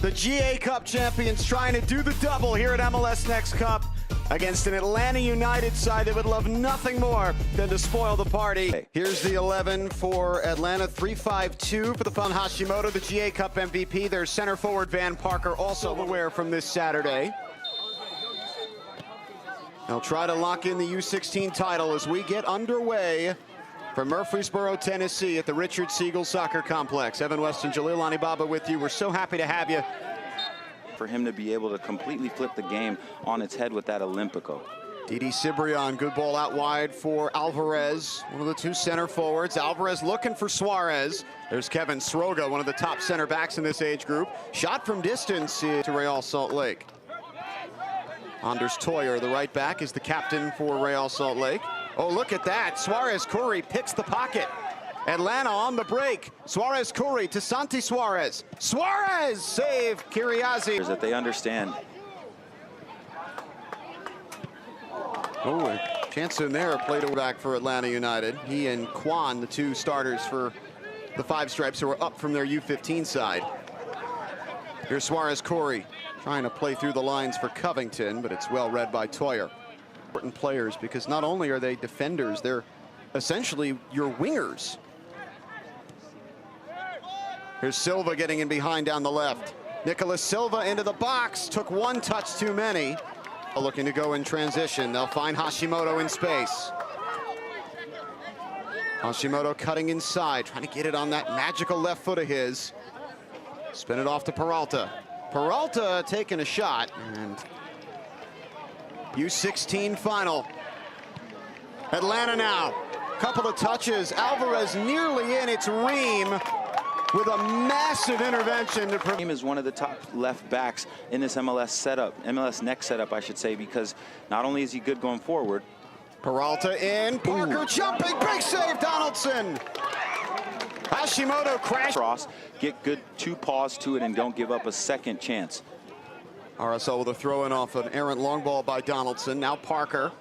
The GA Cup champions trying to do the double here at MLS NEXT Cup against an Atlanta United side that would love nothing more than to spoil the party. Here's the 11 for Atlanta, 3-5-2 for the fun Hashimoto, the GA Cup MVP. Their center forward Van Parker also aware from this Saturday. They'll try to lock in the U16 title as we get underway from Murfreesboro, Tennessee at the Richard Siegel Soccer Complex. Evan Weston, Jalil Anibaba with you. We're so happy to have you. For him to be able to completely flip the game on its head with that Olympico. Didi Cibrian, good ball out wide for Alvarez, one of the two center forwards. Alvarez looking for Suarez. There's Kevin Sroga, one of the top center backs in this age group. Shot from distance to Real Salt Lake. Anders Toyer, the right back, is the captain for Real Salt Lake. Oh, look at that. Suarez Curry picks the pocket. Atlanta on the break. Suarez Curry to Santi Suarez. Suarez save Kiriazi. That they understand. Oh, a chance in there. Played back for Atlanta United. He and Kwan, the two starters for the Five Stripes, who are up from their U15 side. Here's Suarez Curry trying to play through the lines for Covington, but it's well read by Toyer. Important players, because not only are they defenders, they're essentially your wingers. Here's Silva getting in behind down the left. Nicolas Silva into the box, took one touch too many. Looking to go in transition. They'll find Hashimoto in space. Hashimoto cutting inside, trying to get it on that magical left foot of his. Spin it off to Peralta. Peralta taking a shot, and U16 final. Atlanta now. Couple of touches. Alvarez nearly in. It's Ream with a massive intervention. Ream is one of the top left backs in this MLS setup, MLS NEXT setup, I should say, because not only is he good going forward. Peralta in. Parker jumping. Big save, Donaldson. Hashimoto crash. Cross. Get good two paws to it and don't give up a second chance. RSL with a throw in off an errant long ball by Donaldson. Now Parker.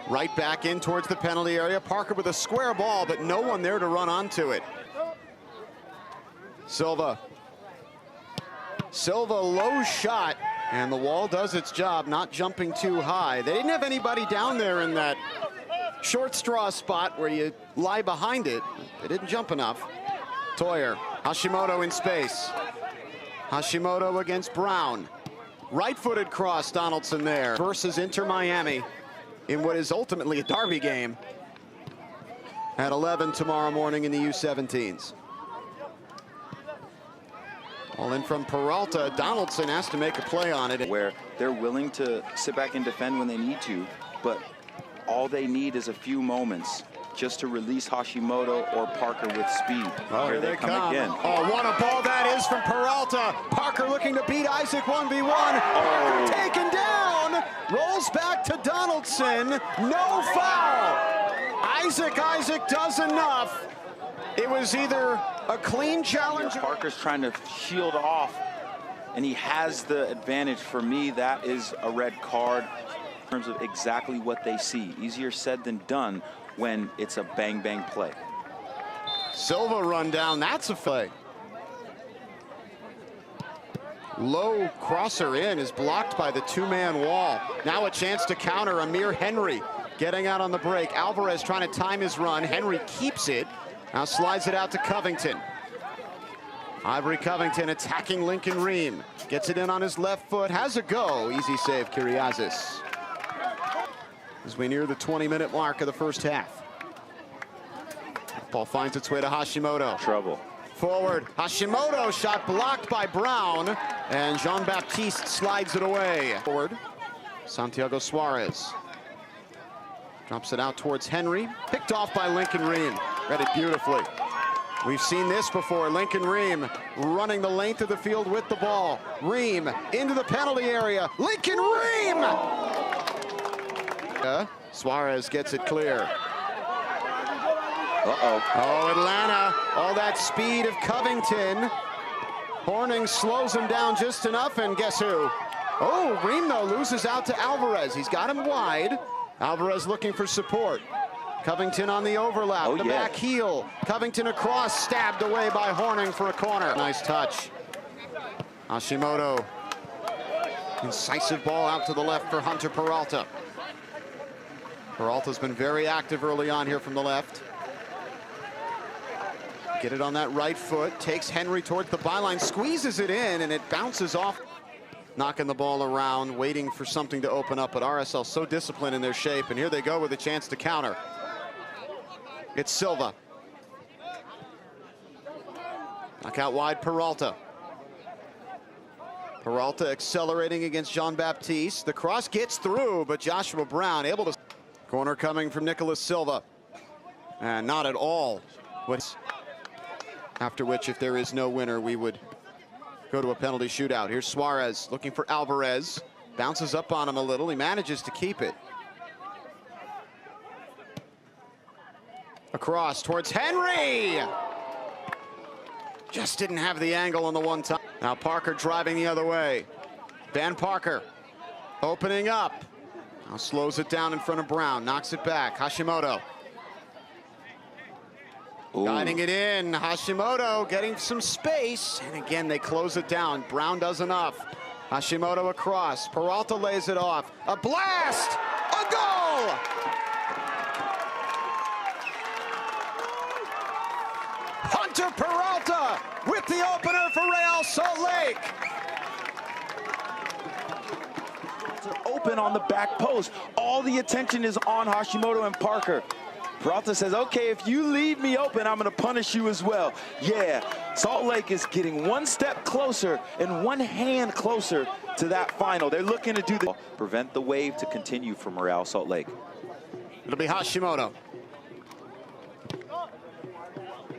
Right back in towards the penalty area. Parker with a square ball, but no one there to run onto it. Silva. Silva, low shot, and the wall does its job, not jumping too high. They didn't have anybody down there in that short straw spot where you lie behind it. They didn't jump enough. Toyer. Hashimoto in space. Hashimoto against Brown. Right-footed cross, Donaldson there. Versus Inter Miami in what is ultimately a derby game at 11 tomorrow morning in the U17s. All in from Peralta. Donaldson has to make a play on it. Where they're willing to sit back and defend when they need to, but all they need is a few moments just to release Hashimoto or Parker with speed. Oh, here they come again. Oh, what a ball that is from Peralta. Parker looking to beat Isaac 1v1. Parker taken down. Rolls back to Donaldson. No foul. Isaac does enough. It was either a clean challenge. Parker's trying to shield off, and he has the advantage. For me, that is a red card in terms of exactly what they see. Easier said than done when it's a bang-bang play. Silva run down, that's a play. Low crosser in is blocked by the two-man wall. Now a chance to counter. Amir Henry getting out on the break. Alvarez trying to time his run. Henry keeps it. Now slides it out to Covington. Ivory Covington attacking Lincoln Ream. Gets it in on his left foot, has a go. Easy save, Kiriazis. As we near the 20-minute mark of the first half. Ball finds its way to Hashimoto. Trouble. Forward, Hashimoto, shot blocked by Brown, and Jean-Baptiste slides it away. Forward, Santiago Suarez. Drops it out towards Henry, picked off by Lincoln Ream. Read it beautifully. We've seen this before. Lincoln Ream running the length of the field with the ball. Ream into the penalty area. Lincoln Ream! Suarez gets it clear. Uh-oh. Oh, Atlanta. All that speed of Covington. Horning slows him down just enough, and guess who? Oh, Ream, though, loses out to Alvarez. He's got him wide. Alvarez looking for support. Covington on the overlap, back heel. Covington across, stabbed away by Horning for a corner. Nice touch. Hashimoto. Incisive ball out to the left for Hunter Peralta. Peralta's been very active early on here from the left. Get it on that right foot, takes Henry towards the byline, squeezes it in, and it bounces off. Knocking the ball around, waiting for something to open up, but RSL so disciplined in their shape, and here they go with a chance to counter. It's Silva. Knock out wide, Peralta. Peralta accelerating against Jean-Baptiste. The cross gets through, but Joshua Brown able to... Corner coming from Nicholas Silva. And not at all. After which, if there is no winner, we would go to a penalty shootout. Here's Suarez looking for Alvarez. Bounces up on him a little. He manages to keep it. Across towards Henry. Just didn't have the angle on the one time. Now Parker driving the other way. Van Parker opening up. Now slows it down in front of Brown. Knocks it back. Hashimoto. Ooh. Guiding it in. Hashimoto getting some space. And again, they close it down. Brown does enough. Hashimoto across. Peralta lays it off. A blast! A goal! Hunter Peralta with the opener for Real Salt Lake. Open on the back post. All the attention is on Hashimoto and Parker. Peralta says, okay, if you leave me open, I'm going to punish you as well. Yeah, Salt Lake is getting one step closer and one hand closer to that final. They're looking to do the prevent the wave to continue from Real Salt Lake. It'll be Hashimoto.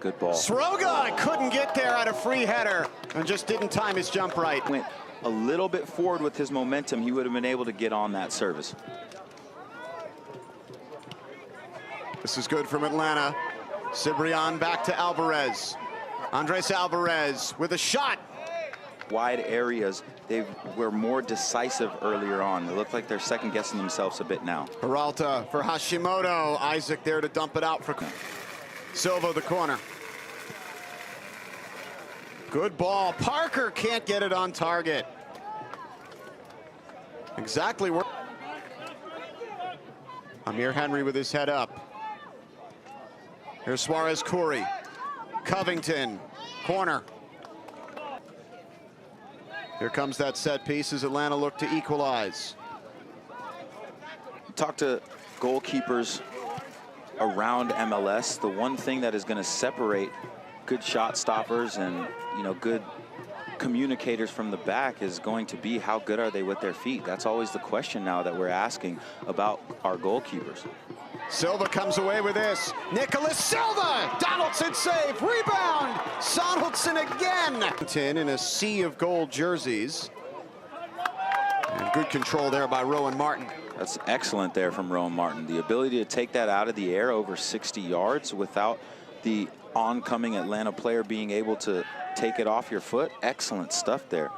Good ball. Sroga couldn't get there at a free header and just didn't time his jump right. Went a little bit forward with his momentum. He would have been able to get on that service. This is good from Atlanta. Cibrian back to Alvarez. Andres Alvarez with a shot. Wide areas, they were more decisive earlier on. They look like they're second-guessing themselves a bit now. Peralta for Hashimoto. Isaac there to dump it out for Silva, the corner. Good ball. Parker can't get it on target. Exactly where... Amir Henry with his head up. Here's Suarez Curry. Covington. Corner. Here comes that set piece as Atlanta look to equalize. Talk to goalkeepers around MLS. The one thing that is going to separate good shot stoppers and, you know, good communicators from the back is going to be how good are they with their feet. That's always the question now that we're asking about our goalkeepers. Silva comes away with this. Nicholas Silva! Donaldson save! Rebound! Donaldson again! In a sea of gold jerseys. And good control there by Rowan Martin. That's excellent there from Rowan Martin. The ability to take that out of the air over 60 yards without the oncoming Atlanta player being able to take it off your foot. Excellent stuff there.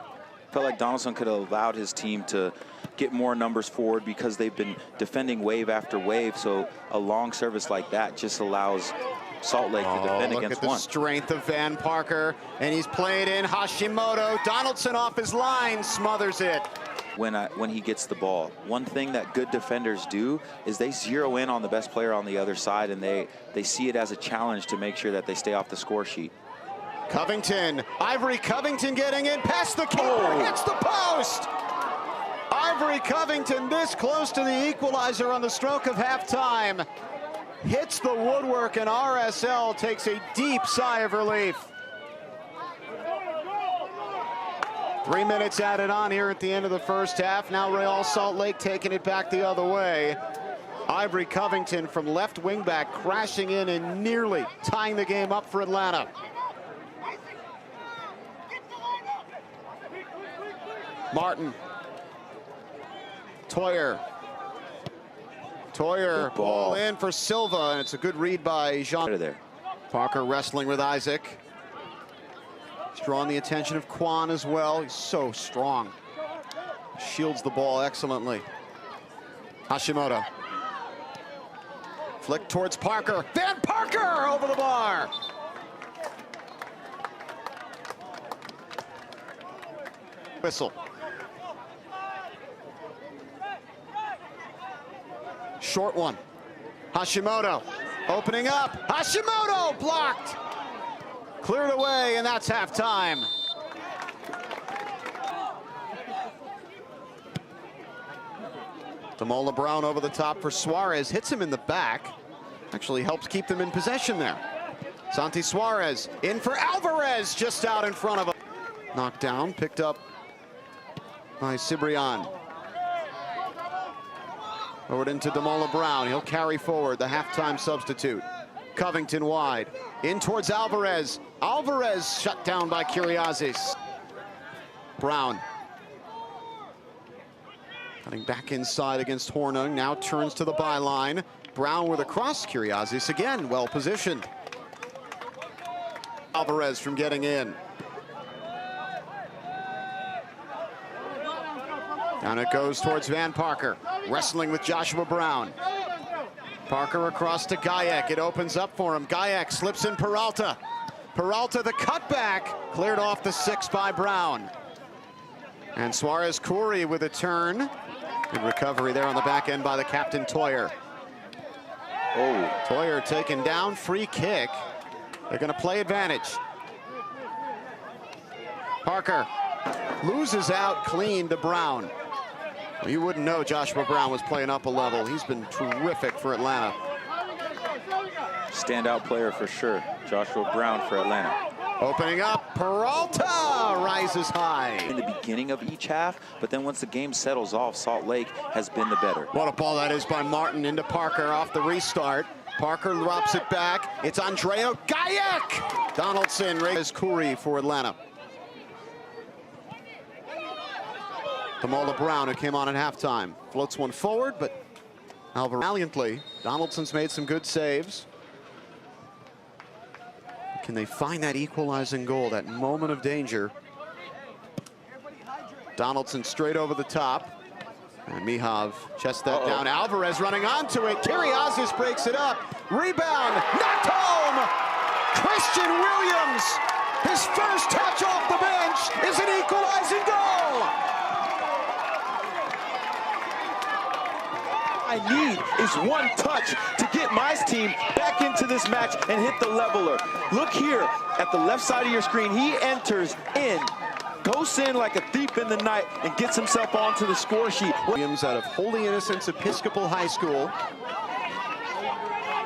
Felt like Donaldson could have allowed his team to get more numbers forward because they've been defending wave after wave. So a long service like that just allows Salt Lake to defend against one. Look at the strength of Van Parker. And he's played in Hashimoto. Donaldson off his line, smothers it. When he gets the ball, one thing that good defenders do is they zero in on the best player on the other side, and they see it as a challenge to make sure that they stay off the score sheet. Covington, Ivory Covington getting in past the keeper, hits the post. Ivory Covington this close to the equalizer on the stroke of halftime. Hits the woodwork, and RSL takes a deep sigh of relief. 3 minutes added on here at the end of the first half. Now Real Salt Lake taking it back the other way. Ivory Covington from left wing back crashing in and nearly tying the game up for Atlanta. Martin. Toyer. Ball in for Silva, and it's a good read by Jean. There. Parker wrestling with Isaac. He's drawing the attention of Quan as well. He's so strong. Shields the ball excellently. Hashimoto. Flick towards Parker. Van Parker over the bar. whistle. Short one. Hashimoto opening up. Hashimoto blocked. Cleared away, and that's halftime. Demola Brown over the top for Suarez. Hits him in the back. Actually helps keep them in possession there. Santi Suarez in for Alvarez, just out in front of him. Knocked down, picked up by Cibrian. Forward into Demola Brown. He'll carry forward, the halftime substitute. Covington wide. In towards Alvarez. Alvarez shut down by Kiriazis. Brown. Cutting back inside against Hornung. Now turns to the byline. Brown with a cross. Kiriazis again, well positioned. Alvarez from getting in. Down it goes towards Van Parker. Wrestling with Joshua Brown. Parker across to Gajek. It opens up for him. Gajek slips in Peralta. Peralta the cutback. Cleared off the 6 by Brown. And Suarez Khoury with a turn. Good recovery there on the back end by the captain, Toyer. Oh, Toyer taken down. Free kick. They're going to play advantage. Parker loses out clean to Brown. Well, you wouldn't know Joshua Brown was playing up a level. He's been terrific for Atlanta. Standout player for sure. Joshua Brown for Atlanta. Opening up, Peralta rises high. In the beginning of each half, but then once the game settles off, Salt Lake has been the better. What a ball that is by Martin into Parker off the restart. Parker drops it back. It's Andreo Gajek. Donaldson raises Khoury for Atlanta. Demola Brown, who came on at halftime, floats one forward, but Alvarez valiantly. Donaldson's made some good saves. Can they find that equalizing goal, that moment of danger? Donaldson straight over the top. And Mihov chests that down. Alvarez running onto it. Kiriazis breaks it up. Rebound, knocked home! Christian Williams, his first touch off the bench is an equalizing goal! I need is one touch to get my team back into this match and hit the leveler. Look here at the left side of your screen. He enters in, goes in like a thief in the night, and gets himself onto the score sheet. Williams out of Holy Innocents Episcopal High School.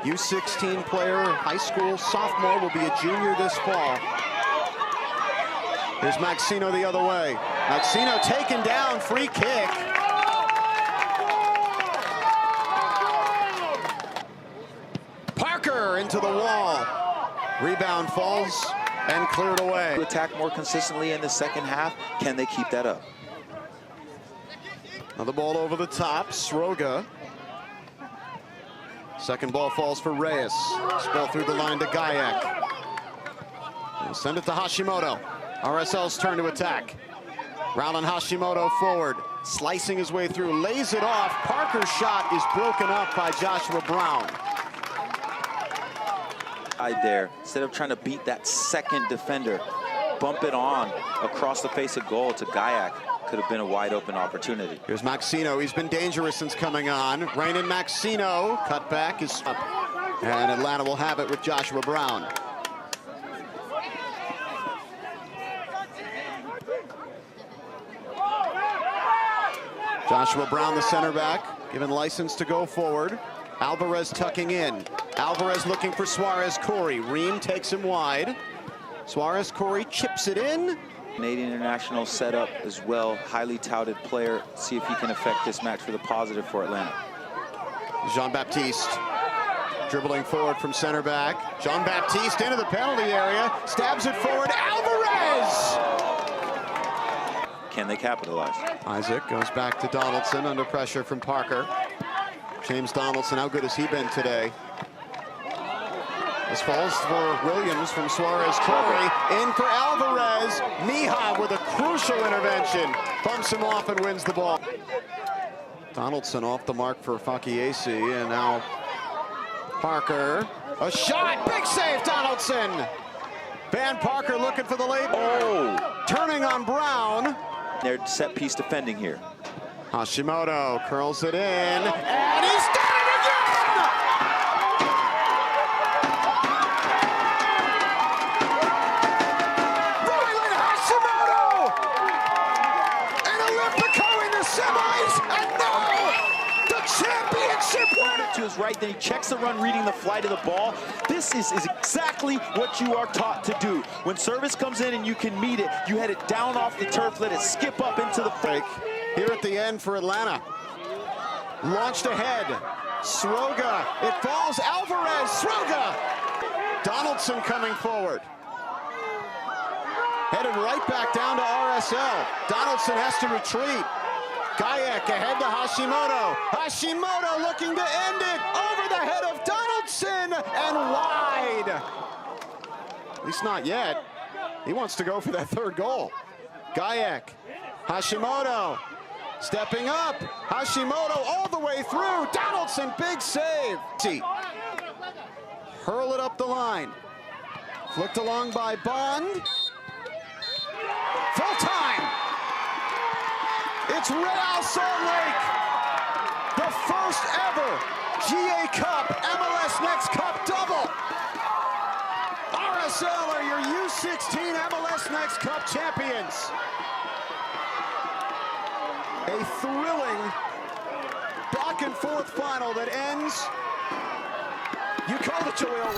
U16 player, high school sophomore, will be a junior this fall. Here's Maxino the other way. Maxino taken down, free kick. Parker into the wall. Rebound falls and cleared away. To attack more consistently in the second half. Can they keep that up? Now the ball over the top. Sroga. Second ball falls for Reyes. Ball through the line to Gajek. We'll send it to Hashimoto. RSL's turn to attack. Rowland Hashimoto forward. Slicing his way through. Lays it off. Parker's shot is broken up by Joshua Brown. There, instead of trying to beat that second defender, bump it on across the face of goal to Gajek. Could have been a wide open opportunity. Here's Maxino. He's been dangerous since coming on. Rainan Maxino. Cutback is up. And Atlanta will have it with Joshua Brown. Joshua Brown, the center back, given license to go forward. Alvarez tucking in. Alvarez looking for Suarez Khoury. Ream takes him wide. Suarez Khoury chips it in. Canadian international setup as well. Highly touted player. See if he can affect this match for the positive for Atlanta. Jean-Baptiste dribbling forward from center back. Jean-Baptiste into the penalty area. Stabs it forward. Alvarez! Can they capitalize? Isaac goes back to Donaldson under pressure from Parker. James Donaldson, how good has he been today? This falls for Williams from Suarez Khoury. In for Alvarez. Mihov with a crucial intervention. Bumps him off and wins the ball. Donaldson off the mark for Fakiesi. And now Parker. A shot. Big save, Donaldson. Van Parker looking for the late. Oh! Turning on Brown. They're set piece defending here. Hashimoto curls it in, and he's done it again! Royce Hashimoto! An Olympico in the semis, and now the championship winner! To his right, then he checks the run, reading the flight of the ball. This is exactly what you are taught to do. When service comes in and you can meet it, you head it down off the turf, let it skip up into the break. Here at the end for Atlanta. Launched ahead. Sroga. It falls. Alvarez. Sroga. Donaldson coming forward. Headed right back down to RSL. Donaldson has to retreat. Gajek ahead to Hashimoto. Hashimoto looking to end it. Over the head of Donaldson and wide. At least not yet. He wants to go for that third goal. Gajek. Hashimoto. Stepping up, Hashimoto all the way through. Donaldson, big save. Hurl it up the line. Flicked along by Bond. Full time. It's Real Salt Lake. The first ever GA Cup, MLS NEXT Cup double. RSL are your U16 MLS NEXT Cup champions. A thrilling back and forth final that ends. You call it, Joel.